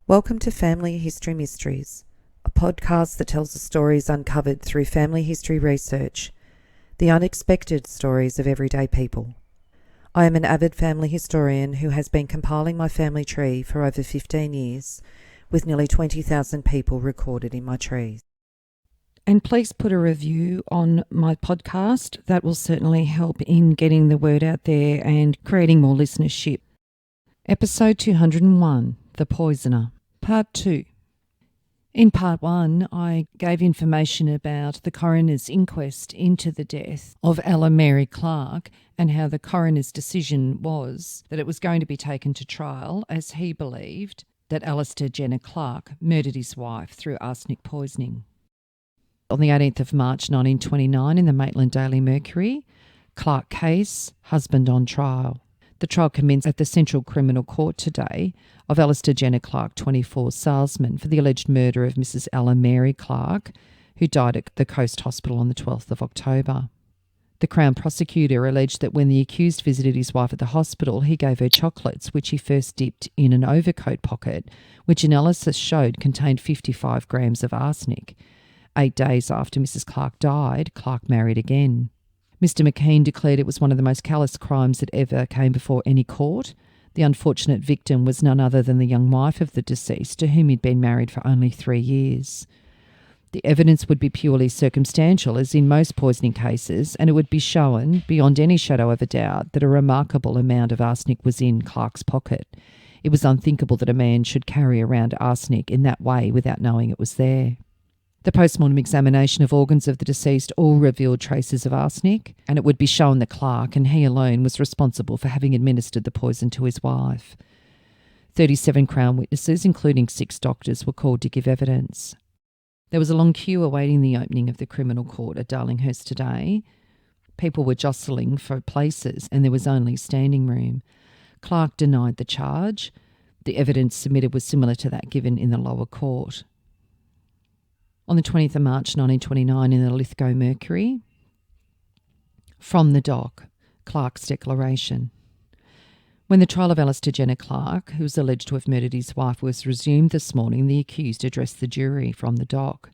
Welcome to Family History Mysteries, a podcast that tells the stories uncovered through family history research, the unexpected stories of everyday people. I am an avid family historian who has been compiling my family tree for over 15 years, with nearly 20,000 people recorded in my trees. And please put a review on my podcast. That will certainly help in getting the word out there and creating more listenership. Episode 201, The Poisoner, Part 2. In Part 1, I gave information about the coroner's inquest into the death of Alister Clark and how the coroner's decision was that it was going to be taken to trial as he believed that Alister Jenner Clark murdered his wife through arsenic poisoning. On the 18th of March 1929 in the Maitland Daily Mercury, Clark case, husband on trial. The trial commenced at the Central Criminal Court today of Alister Jenner Clark, 24, salesman, for the alleged murder of Mrs. Alister Clark, who died at the Coast Hospital on the 12th of October. The Crown prosecutor alleged that when the accused visited his wife at the hospital, he gave her chocolates, which he first dipped in an overcoat pocket, which analysis showed contained 55 grams of arsenic. 8 days after Mrs. Clark died, Clark married again. Mr. McKean declared it was one of the most callous crimes that ever came before any court. The unfortunate victim was none other than the young wife of the deceased, to whom he'd been married for only 3 years. The evidence would be purely circumstantial, as in most poisoning cases, and it would be shown, beyond any shadow of a doubt, that a remarkable amount of arsenic was in Clark's pocket. It was unthinkable that a man should carry around arsenic in that way without knowing it was there. The post-mortem examination of organs of the deceased all revealed traces of arsenic, and it would be shown that Clark, and he alone, was responsible for having administered the poison to his wife. 37 Crown witnesses, including 6 doctors, were called to give evidence. There was a long queue awaiting the opening of the criminal court at Darlinghurst today. People were jostling for places, and there was only standing room. Clark denied the charge. The evidence submitted was similar to that given in the lower court. On the 20th of March 1929 in the Lithgow Mercury, from the dock, Clark's declaration. When the trial of Alister Jenner Clark, who was alleged to have murdered his wife, was resumed this morning, the accused addressed the jury from the dock.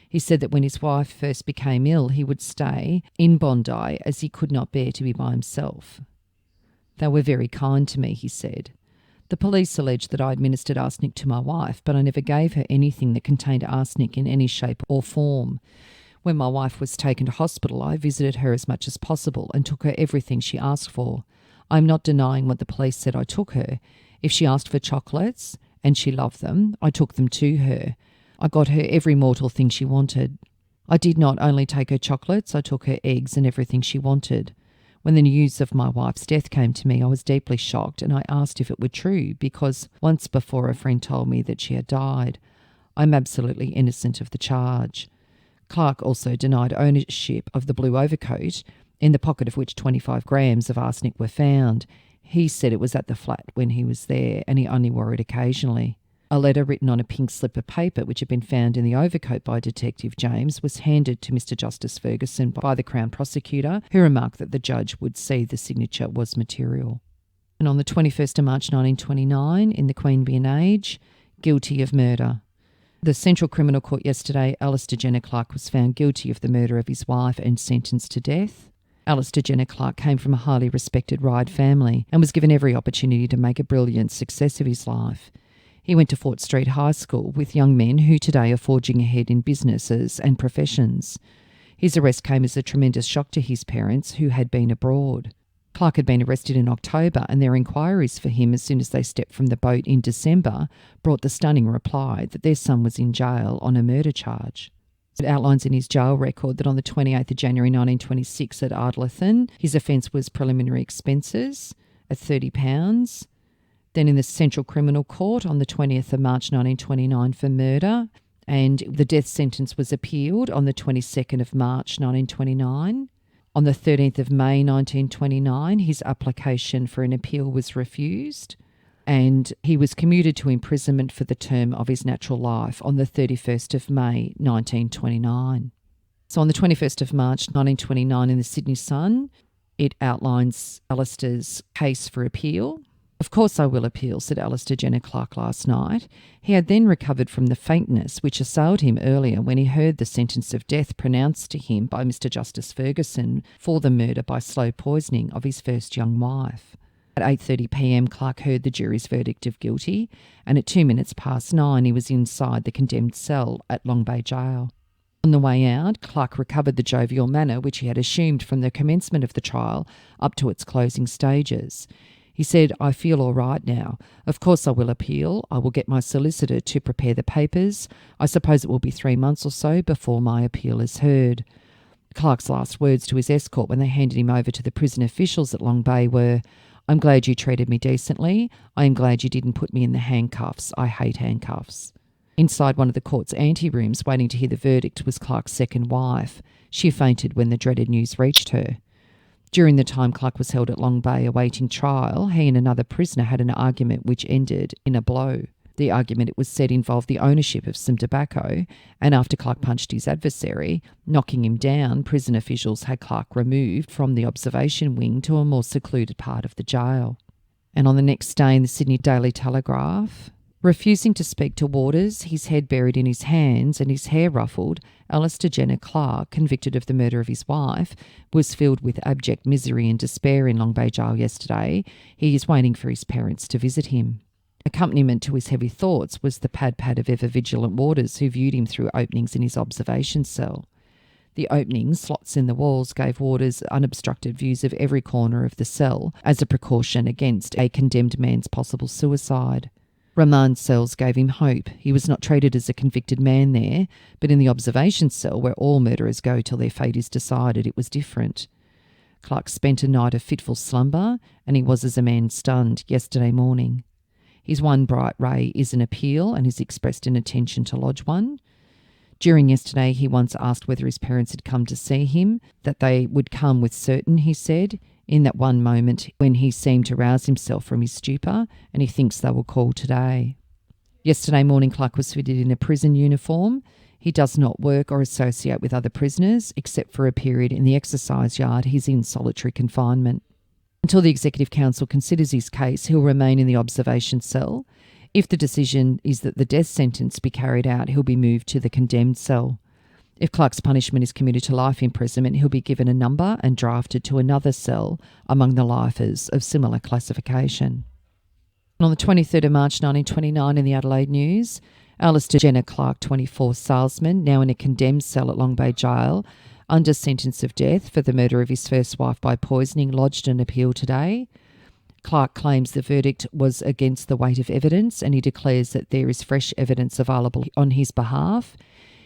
He said that when his wife first became ill, he would stay in Bondi as he could not bear to be by himself. They were very kind to me, he said. The police alleged that I administered arsenic to my wife, but I never gave her anything that contained arsenic in any shape or form. When my wife was taken to hospital, I visited her as much as possible and took her everything she asked for. I'm not denying what the police said I took her. If she asked for chocolates, and she loved them, I took them to her. I got her every mortal thing she wanted. I did not only take her chocolates, I took her eggs and everything she wanted. When the news of my wife's death came to me, I was deeply shocked, and I asked if it were true, because once before a friend told me that she had died. I'm absolutely innocent of the charge. Clark also denied ownership of the blue overcoat, in the pocket of which 25 grams of arsenic were found. He said it was at the flat when he was there, and he only wore it occasionally. A letter written on a pink slip of paper, which had been found in the overcoat by Detective James, was handed to Mr. Justice Ferguson by the Crown prosecutor, who remarked that the judge would see the signature was material. And on the 21st of March 1929, in the Queanbeyan Age, guilty of murder. The Central Criminal Court yesterday, Alister Jenner Clark was found guilty of the murder of his wife and sentenced to death. Alister Jenner Clark came from a highly respected Ryde family and was given every opportunity to make a brilliant success of his life. He went to Fort Street High School with young men who today are forging ahead in businesses and professions. His arrest came as a tremendous shock to his parents, who had been abroad. Clark had been arrested in October, and their inquiries for him as soon as they stepped from the boat in December brought the stunning reply that their son was in jail on a murder charge. It outlines in his jail record that on the 28th of January 1926 at Ardlethan, his offence was preliminary expenses at £30. Then in the Central Criminal Court on the 20th of March 1929 for murder, and the death sentence was appealed on the 22nd of March 1929. On the 13th of May 1929, his application for an appeal was refused, and he was commuted to imprisonment for the term of his natural life on the 31st of May 1929. So on the 21st of March 1929 in the Sydney Sun, it outlines Alister's case for appeal. "Of course I will appeal," said Alister Jenner Clark last night. He had then recovered from the faintness which assailed him earlier when he heard the sentence of death pronounced to him by Mr Justice Ferguson for the murder by slow poisoning of his first young wife. At 8:30pm, Clark heard the jury's verdict of guilty, and at 9:02 he was inside the condemned cell at Long Bay Jail. On the way out, Clark recovered the jovial manner which he had assumed from the commencement of the trial up to its closing stages. He said, "I feel all right now. Of course I will appeal. I will get my solicitor to prepare the papers. I suppose it will be 3 months or so before my appeal is heard." Clark's last words to his escort when they handed him over to the prison officials at Long Bay were, "I'm glad you treated me decently. I am glad you didn't put me in the handcuffs. I hate handcuffs." Inside one of the court's anterooms, waiting to hear the verdict, was Clark's second wife. She fainted when the dreaded news reached her. During the time Clark was held at Long Bay awaiting trial, he and another prisoner had an argument which ended in a blow. The argument, it was said, involved the ownership of some tobacco, and after Clark punched his adversary, knocking him down, prison officials had Clark removed from the observation wing to a more secluded part of the jail. And on the next day in the Sydney Daily Telegraph, refusing to speak to warders, his head buried in his hands and his hair ruffled, Alister Jenner Clark, convicted of the murder of his wife, was filled with abject misery and despair in Long Bay Jail yesterday. He is waiting for his parents to visit him. Accompaniment to his heavy thoughts was the pad-pad of ever-vigilant warders who viewed him through openings in his observation cell. The openings, slots in the walls, gave warders unobstructed views of every corner of the cell as a precaution against a condemned man's possible suicide. Remand cells gave him hope. He was not treated as a convicted man there, but in the observation cell, where all murderers go till their fate is decided, it was different. Clark spent a night of fitful slumber, and he was as a man stunned yesterday morning. His one bright ray is an appeal, and has expressed an intention to lodge one. During yesterday, he once asked whether his parents had come to see him, that they would come with certain, he said, in that one moment when he seemed to rouse himself from his stupor, and he thinks they will call today. Yesterday morning, Clark was fitted in a prison uniform. He does not work or associate with other prisoners, except for a period in the exercise yard. He's in solitary confinement. Until the Executive Council considers his case, he'll remain in the observation cell. If the decision is that the death sentence be carried out, he'll be moved to the condemned cell. If Clark's punishment is commuted to life imprisonment, he'll be given a number and drafted to another cell among the lifers of similar classification. And on the 23rd of March 1929 in the Adelaide News, Alister Jenner Clark, 24, salesman, now in a condemned cell at Long Bay Jail, under sentence of death for the murder of his first wife by poisoning, lodged an appeal today. Clark claims the verdict was against the weight of evidence, and he declares that there is fresh evidence available on his behalf.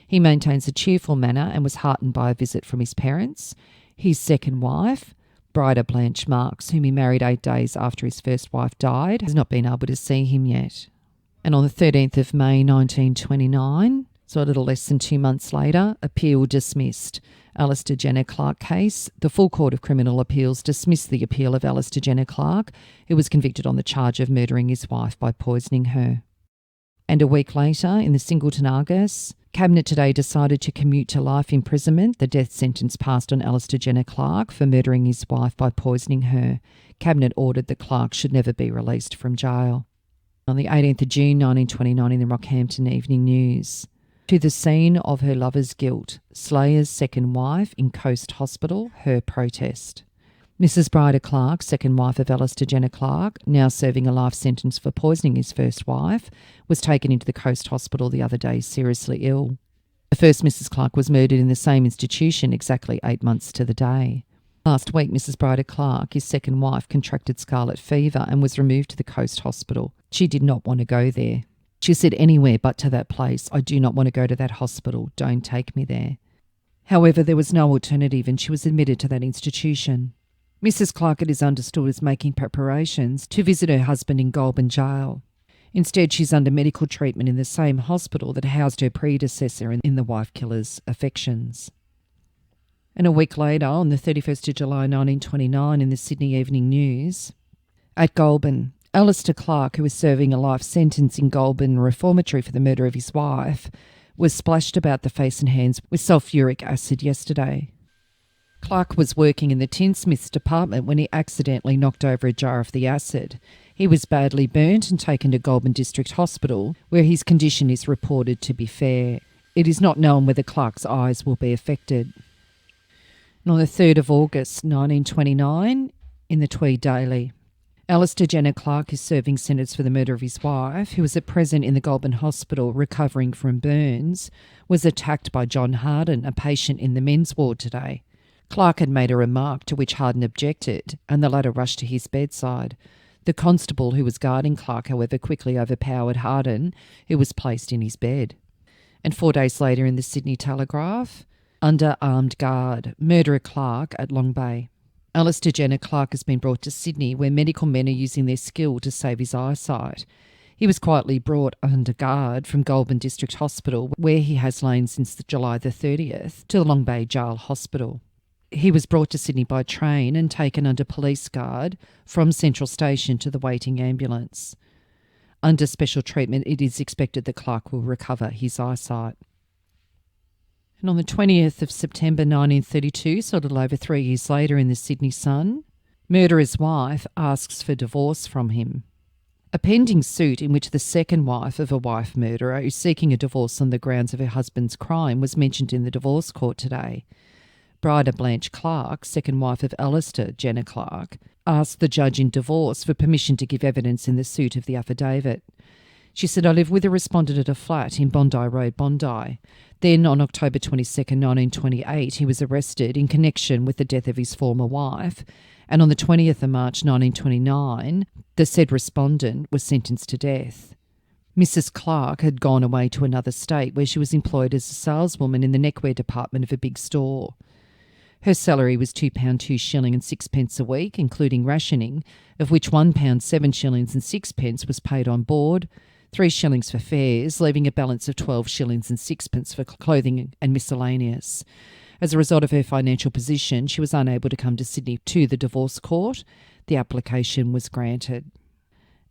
He maintains a cheerful manner and was heartened by a visit from his parents. His second wife, Brida Blanche Marks, whom he married 8 days after his first wife died, has not been able to see him yet. And on the 13th of May 1929, so a little less than 2 months later, appeal dismissed. Alister Jenner Clark case. The full Court of Criminal Appeals dismissed the appeal of Alister Jenner Clark, who was convicted on the charge of murdering his wife by poisoning her. And a week later, in the Singleton Argus, Cabinet today decided to commute to life imprisonment the death sentence passed on Alister Jenner Clark for murdering his wife by poisoning her. Cabinet ordered that Clark should never be released from jail. On the 18th of June 1929 in the Rockhampton Evening News, to the scene of her lover's guilt, Slayer's second wife in Coast Hospital, her protest. Mrs. Brida Clark, second wife of Alister Jenner Clark, now serving a life sentence for poisoning his first wife, was taken into the Coast Hospital the other day seriously ill. The first Mrs. Clark was murdered in the same institution exactly 8 months to the day. Last week, Mrs. Brida Clark, his second wife, contracted scarlet fever and was removed to the Coast Hospital. She did not want to go there. She said, "Anywhere but to that place. I do not want to go to that hospital. Don't take me there." However, there was no alternative and she was admitted to that institution. Mrs. Clark, it is understood, is making preparations to visit her husband in Goulburn Jail. Instead, she's under medical treatment in the same hospital that housed her predecessor in the wife killer's affections. And a week later, on the 31st of July 1929 in the Sydney Evening News, at Goulburn, Alister Clark, who was serving a life sentence in Goulburn Reformatory for the murder of his wife, was splashed about the face and hands with sulphuric acid yesterday. Clark was working in the tinsmith's department when he accidentally knocked over a jar of the acid. He was badly burnt and taken to Goulburn District Hospital, where his condition is reported to be fair. It is not known whether Clark's eyes will be affected. And on the 3rd of August 1929, in the Tweed Daily, Alister Jenner Clark is serving sentence for the murder of his wife, who was at present in the Goulburn Hospital recovering from burns, was attacked by John Harden, a patient in the men's ward today. Clark had made a remark to which Harden objected, and the latter rushed to his bedside. The constable who was guarding Clark, however, quickly overpowered Harden, who was placed in his bed. And 4 days later in the Sydney Telegraph, under armed guard, murderer Clark at Long Bay. Alister Jenner Clark has been brought to Sydney, where medical men are using their skill to save his eyesight. He was quietly brought under guard from Goulburn District Hospital, where he has lain since July the 30th, to the Long Bay Jail Hospital. He was brought to Sydney by train and taken under police guard from Central Station to the waiting ambulance. Under special treatment, it is expected that Clark will recover his eyesight. And on the 20th of September 1932, so a little over 3 years later in the Sydney Sun, murderer's wife asks for divorce from him. A pending suit in which the second wife of a wife murderer who's seeking a divorce on the grounds of her husband's crime was mentioned in the divorce court today. Bride Blanche Clark, second wife of Alister Jenner Clark, asked the judge in divorce for permission to give evidence in the suit of the affidavit. She said, "I live with a respondent at a flat in Bondi Road, Bondi." Then, on October 22nd, 1928, he was arrested in connection with the death of his former wife, and on the 20th of March 1929, the said respondent was sentenced to death. Mrs. Clark had gone away to another state where she was employed as a saleswoman in the neckwear department of a big store. Her salary was £2 2s and 6 a week, including rationing, of which £1 7s and 6 was paid on board, 3 shillings for fares, leaving a balance of 12 shillings and 6 for clothing and miscellaneous. As a result of her financial position, she was unable to come to Sydney to the divorce court. The application was granted.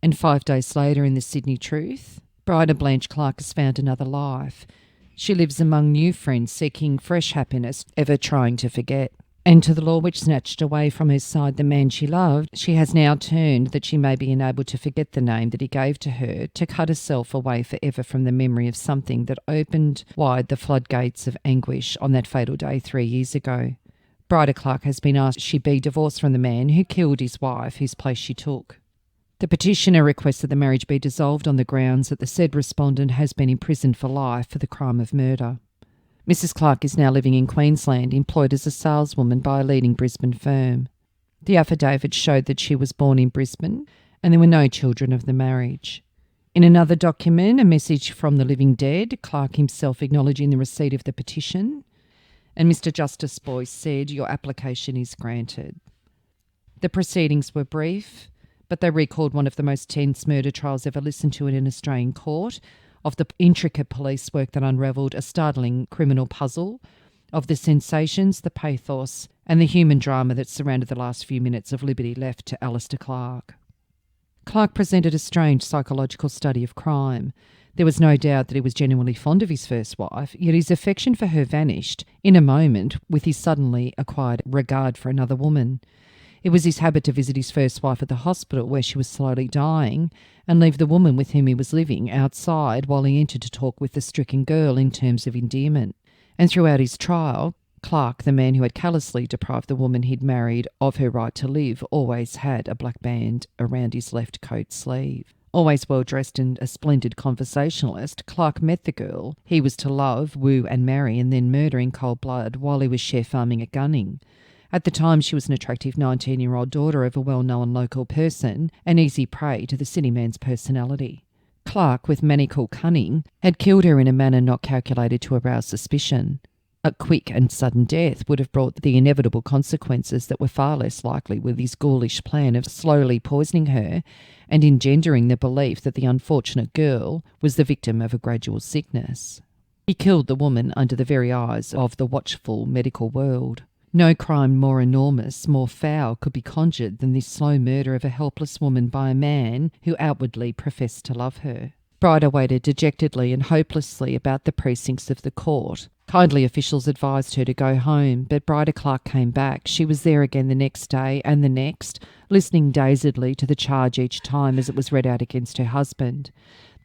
And 5 days later in the Sydney Truth, Bride Blanche Clark has found another life. She lives among new friends seeking fresh happiness, ever trying to forget. And to the law which snatched away from her side the man she loved, she has now turned that she may be enabled to forget the name that he gave to her, to cut herself away forever from the memory of something that opened wide the floodgates of anguish on that fatal day 3 years ago. Bride Clark has been asked she be divorced from the man who killed his wife, whose place she took. The petitioner requests that the marriage be dissolved on the grounds that the said respondent has been imprisoned for life for the crime of murder. Mrs. Clark is now living in Queensland, employed as a saleswoman by a leading Brisbane firm. The affidavit showed that she was born in Brisbane and there were no children of the marriage. In another document, a message from the living dead, Clark himself acknowledging the receipt of the petition, and Mr. Justice Boyce said, "Your application is granted." The proceedings were brief, but they recalled one of the most tense murder trials ever listened to in an Australian court, of the intricate police work that unravelled a startling criminal puzzle, of the sensations, the pathos, and the human drama that surrounded the last few minutes of liberty left to Alister Clark. Clark presented a strange psychological study of crime. There was no doubt that he was genuinely fond of his first wife, yet his affection for her vanished in a moment with his suddenly acquired regard for another woman. It was his habit to visit his first wife at the hospital where she was slowly dying and leave the woman with whom he was living outside while he entered to talk with the stricken girl in terms of endearment. And throughout his trial, Clark, the man who had callously deprived the woman he'd married of her right to live, always had a black band around his left coat sleeve. Always well-dressed and a splendid conversationalist, Clark met the girl he was to love, woo and marry and then murder in cold blood while he was share farming at Gunning. At the time, she was an attractive 19-year-old daughter of a well-known local person, an easy prey to the city man's personality. Clark, with maniacal cunning, had killed her in a manner not calculated to arouse suspicion. A quick and sudden death would have brought the inevitable consequences that were far less likely with his ghoulish plan of slowly poisoning her and engendering the belief that the unfortunate girl was the victim of a gradual sickness. He killed the woman under the very eyes of the watchful medical world. No crime more enormous, more foul could be conjured than this slow murder of a helpless woman by a man who outwardly professed to love her. Bride awaited dejectedly and hopelessly about the precincts of the court. Kindly officials advised her to go home, but Bride Clark came back. She was there again the next day and the next, listening dazedly to the charge each time as it was read out against her husband.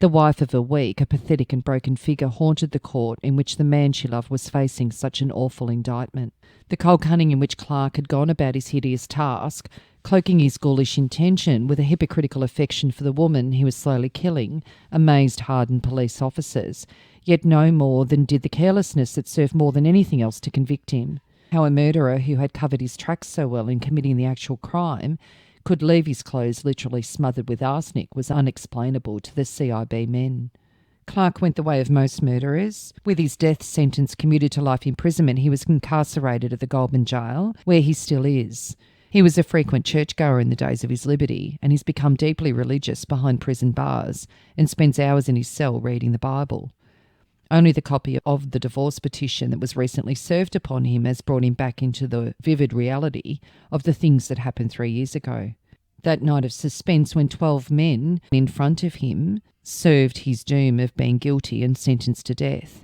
The wife of a week, a pathetic and broken figure, haunted the court in which the man she loved was facing such an awful indictment. The cold cunning in which Clark had gone about his hideous task, cloaking his ghoulish intention with a hypocritical affection for the woman he was slowly killing, amazed hardened police officers, yet no more than did the carelessness that served more than anything else to convict him. How a murderer who had covered his tracks so well in committing the actual crime could leave his clothes literally smothered with arsenic was unexplainable to the CIB men. Clark went the way of most murderers. With his death sentence commuted to life imprisonment, he was incarcerated at the Goulburn Jail, where he still is. He was a frequent churchgoer in the days of his liberty, and he's become deeply religious behind prison bars and spends hours in his cell reading the Bible. Only the copy of the divorce petition that was recently served upon him has brought him back into the vivid reality of the things that happened 3 years ago. That night of suspense when 12 men in front of him served his doom of being guilty and sentenced to death.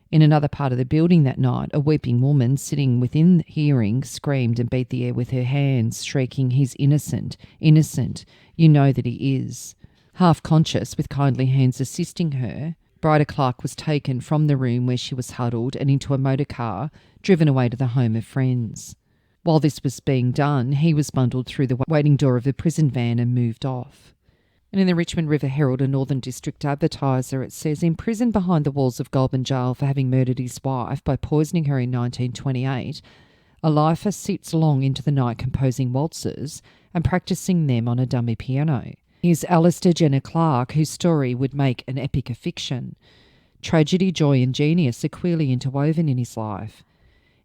In another part of the building that night, a weeping woman sitting within hearing screamed and beat the air with her hands, shrieking, "He's innocent, innocent, you know that he is." Half conscious, with kindly hands assisting her, Bride Clark was taken from the room where she was huddled and into a motor car, driven away to the home of friends. While this was being done, he was bundled through the waiting door of the prison van and moved off. And in the Richmond River Herald, a Northern District Advertiser, it says, imprisoned behind the walls of Goulburn Jail for having murdered his wife by poisoning her in 1928, a lifer sits long into the night composing waltzes and practising them on a dummy piano. Here's Alister Jenner Clark, whose story would make an epic of fiction. Tragedy, joy and genius are queerly interwoven in his life.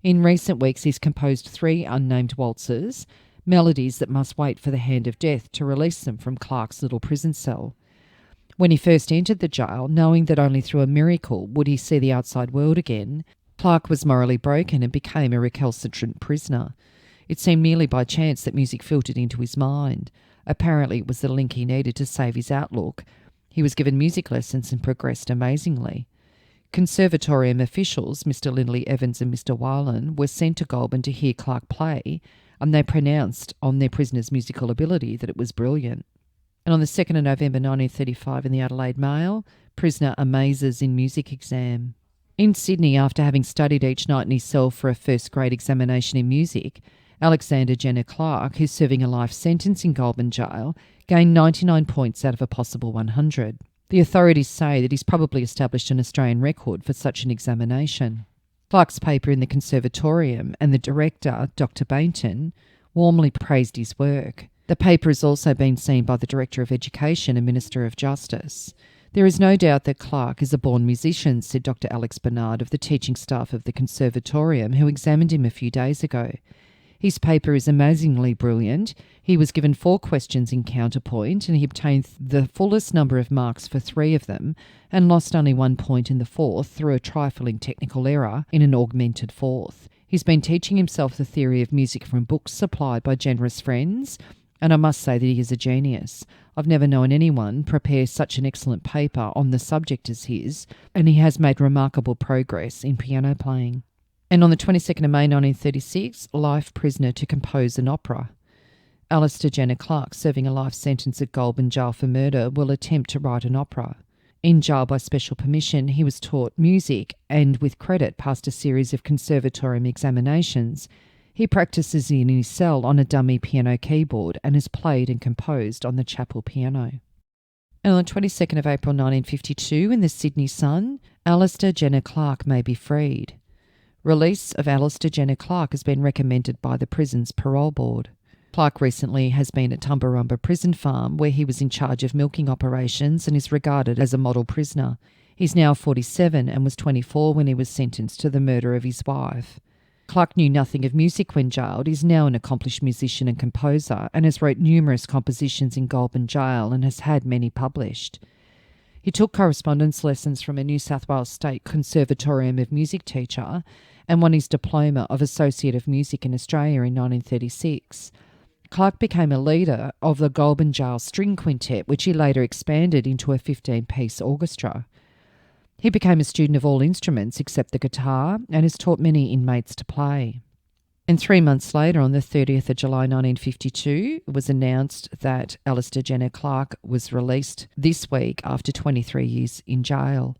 In recent weeks he's composed 3 unnamed waltzes, melodies that must wait for the hand of death to release them from Clark's little prison cell. When he first entered the jail, knowing that only through a miracle would he see the outside world again, Clark was morally broken and became a recalcitrant prisoner. It seemed merely by chance that music filtered into his mind. Apparently it was the link he needed to save his outlook. He was given music lessons and progressed amazingly. Conservatorium officials, Mr. Lindley Evans and Mr. Weiland, were sent to Goulburn to hear Clark play, and they pronounced on their prisoner's musical ability that it was brilliant. And on the 2nd of November 1935 in the Adelaide Mail, prisoner amazes in music exam. In Sydney, after having studied each night in his cell for a first-grade examination in music, Alister Jenner Clark, who's serving a life sentence in Goulburn Jail, gained 99 points out of a possible 100. The authorities say that he's probably established an Australian record for such an examination. Clark's paper in the Conservatorium and the director, Dr. Bainton, warmly praised his work. The paper has also been seen by the Director of Education and Minister of Justice. There is no doubt that Clark is a born musician, said Dr. Alex Bernard of the teaching staff of the Conservatorium, who examined him a few days ago. His paper is amazingly brilliant. He was given 4 questions in counterpoint and he obtained the fullest number of marks for 3 of them and lost only 1 point in the 4th through a trifling technical error in an augmented 4th. He's been teaching himself the theory of music from books supplied by generous friends, and I must say that he is a genius. I've never known anyone prepare such an excellent paper on the subject as his, and he has made remarkable progress in piano playing. And on the 22nd of May 1936, life prisoner to compose an opera. Alister Jenner Clark, serving a life sentence at Goulburn Jail for murder, will attempt to write an opera. In jail by special permission, he was taught music and, with credit, passed a series of conservatorium examinations. He practices in his cell on a dummy piano keyboard and has played and composed on the chapel piano. And on the 22nd of April 1952, in the Sydney Sun, Alister Jenner Clark may be freed. Release of Alister Jenner Clark has been recommended by the prison's parole board. Clark recently has been at Tumbarumba Prison Farm, where he was in charge of milking operations and is regarded as a model prisoner. He's now 47 and was 24 when he was sentenced to the murder of his wife. Clark knew nothing of music when jailed. He's now an accomplished musician and composer and has wrote numerous compositions in Goulburn Jail and has had many published. He took correspondence lessons from a New South Wales State Conservatorium of Music teacher and won his diploma of Associate of Music in Australia in 1936. Clark became a leader of the Goldenjal String Quintet, which he later expanded into a 15-piece orchestra. He became a student of all instruments except the guitar and has taught many inmates to play. And 3 months later, on the 30th of July 1952, it was announced that Alister Jenner Clark was released this week after 23 years in jail.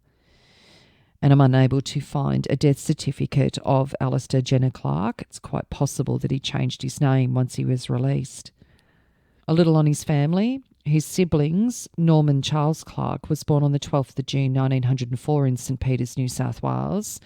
And I'm unable to find a death certificate of Alister Jenner Clark. It's quite possible that he changed his name once he was released. A little on his family. His siblings, Norman Charles Clark, was born on the 12th of June 1904 in St Peters, New South Wales,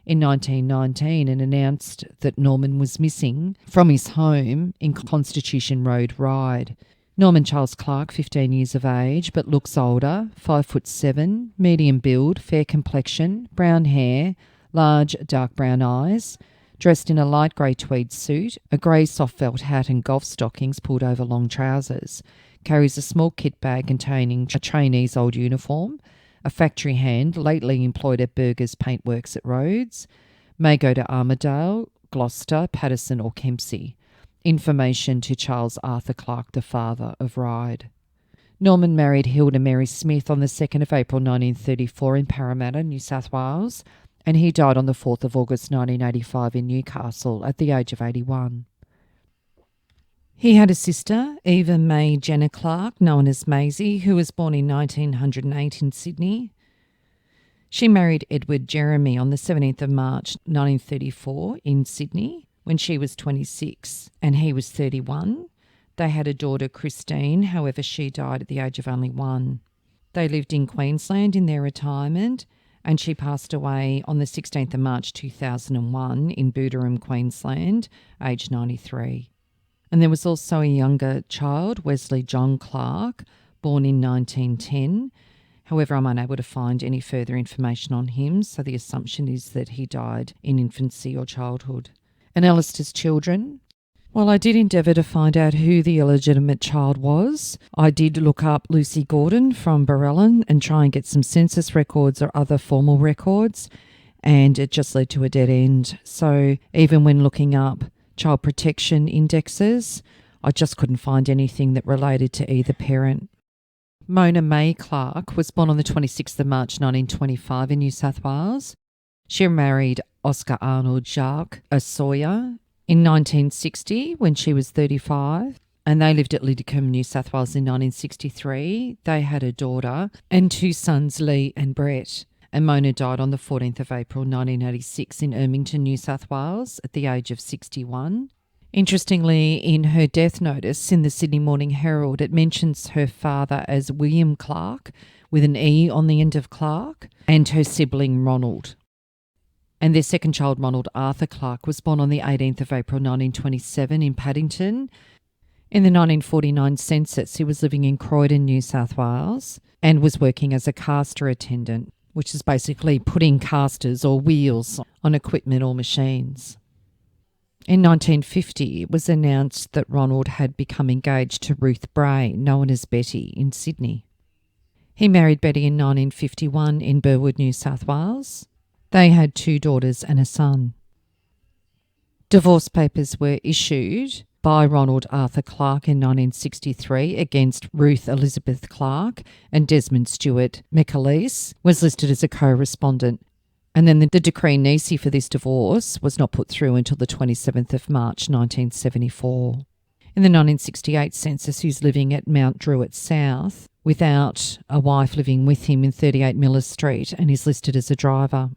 in 1919, and announced that Norman was missing from his home in Constitution Road, Ryde. Norman Charles Clark, 15 years of age, but looks older, 5'7", medium build, fair complexion, brown hair, large dark brown eyes, dressed in a light grey tweed suit, a grey soft felt hat and golf stockings pulled over long trousers, carries a small kit bag containing a trainee's old uniform, a factory hand lately employed at Burgers Paintworks at Rhodes, may go to Armidale, Gloucester, Paterson or Kempsey. Information to Charles Arthur Clark, the father of Ryde. Norman married Hilda Mary Smith on the 2nd of April 1934 in Parramatta, New South Wales, and he died on the 4th of August 1985 in Newcastle at the age of 81. He had a sister, Eva May Jenner Clark, known as Maisie, who was born in 1908 in Sydney. She married Edward Jeremy on the 17th of March 1934 in Sydney when she was 26 and he was 31. They had a daughter, Christine, however she died at the age of only 1. They lived in Queensland in their retirement, and she passed away on the 16th of March 2001 in Booderham, Queensland, aged 93. And there was also a younger child, Wesley John Clark, born in 1910. However, I'm unable to find any further information on him, so the assumption is that he died in infancy or childhood. And Alister's children? Well, I did endeavour to find out who the illegitimate child was. I did look up Lucy Gordon from Barellan and try and get some census records or other formal records, and it just led to a dead end. So even when looking up child protection indexes, I just couldn't find anything that related to either parent. Mona May Clark was born on the 26th of March 1925 in New South Wales. She married Oscar Arnold Jacques Sawyer in 1960 when she was 35, and they lived at Lidcombe, New South Wales in 1963. They had a daughter and 2 sons, Lee and Brett. And Mona died on the 14th of April 1986 in Ermington, New South Wales at the age of 61. Interestingly, in her death notice in the Sydney Morning Herald, it mentions her father as William Clark, with an E on the end of Clark, and her sibling Ronald. And their second child, Ronald Arthur Clark, was born on the 18th of April 1927 in Paddington. In the 1949 census, he was living in Croydon, New South Wales, and was working as a caster attendant, which is basically putting casters or wheels on equipment or machines. In 1950, it was announced that Ronald had become engaged to Ruth Bray, known as Betty, in Sydney. He married Betty in 1951 in Burwood, New South Wales. They had 2 daughters and a son. Divorce papers were issued by Ronald Arthur Clark in 1963 against Ruth Elizabeth Clark, and Desmond Stewart McAleese was listed as a co-respondent. And then the decree nisi for this divorce was not put through until the 27th of March 1974. In the 1968 census, he was living at Mount Druitt South without a wife living with him in 38 Miller Street, and is listed as a driver.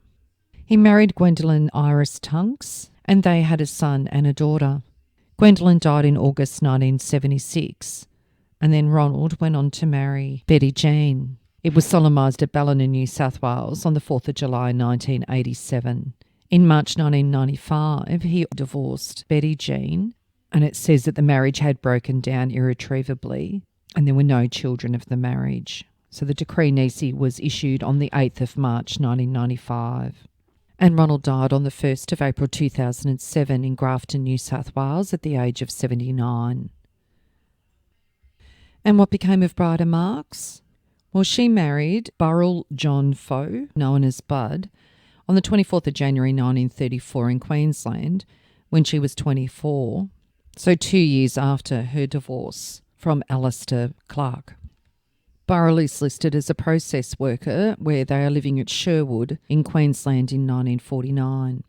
He married Gwendolyn Iris Tunks, and they had a son and a daughter. Gwendolyn died in August 1976, and then Ronald went on to marry Betty Jean. It was solemnised at Ballina, New South Wales on the 4th of July 1987. In March 1995, he divorced Betty Jean, and it says that the marriage had broken down irretrievably and there were no children of the marriage. So the decree nisi was issued on the 8th of March 1995. And Ronald died on the 1st of April 2007 in Grafton, New South Wales at the age of 79. And what became of Bridie Marks? Well, she married Burrell John Foe, known as Bud, on the 24th of January 1934 in Queensland when she was 24. so 2 years after her divorce from Alister Clark. Burrell is listed as a process worker where they are living at Sherwood in Queensland in 1949.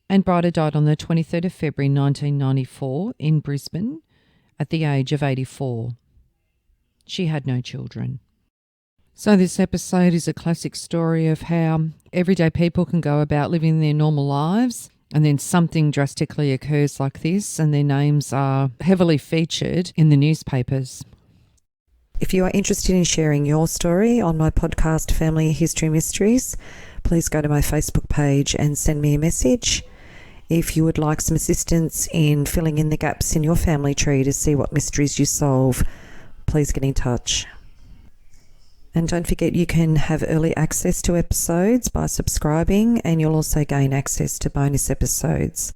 And Bryder died on the 23rd of February 1994 in Brisbane at the age of 84. She had no children. So this episode is a classic story of how everyday people can go about living their normal lives, and then something drastically occurs like this and their names are heavily featured in the newspapers. If you are interested in sharing your story on my podcast Family History Mysteries, please go to my Facebook page and send me a message. If you would like some assistance in filling in the gaps in your family tree to see what mysteries you solve, please get in touch. And don't forget you can have early access to episodes by subscribing, and you'll also gain access to bonus episodes.